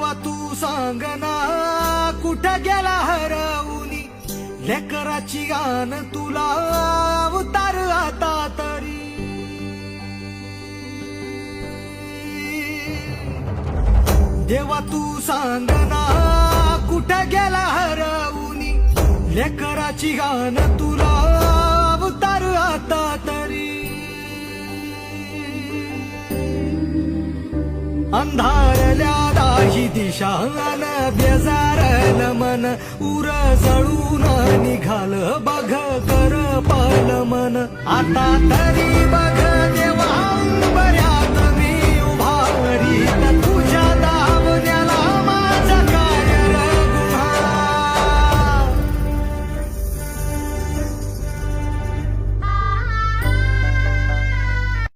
देवा तू सांगना कुठं गेला हरवूनी लेकराची गान तुला अवतार आता तरी देवा तू सांगना कुठं गेला हरवूनी लेकराची गान तुला अवतार आता तरी अंधारल्या दाही दिशा अन बेजारल मन उर जळून निघाल बघ कर पाल मन आता तरी बघ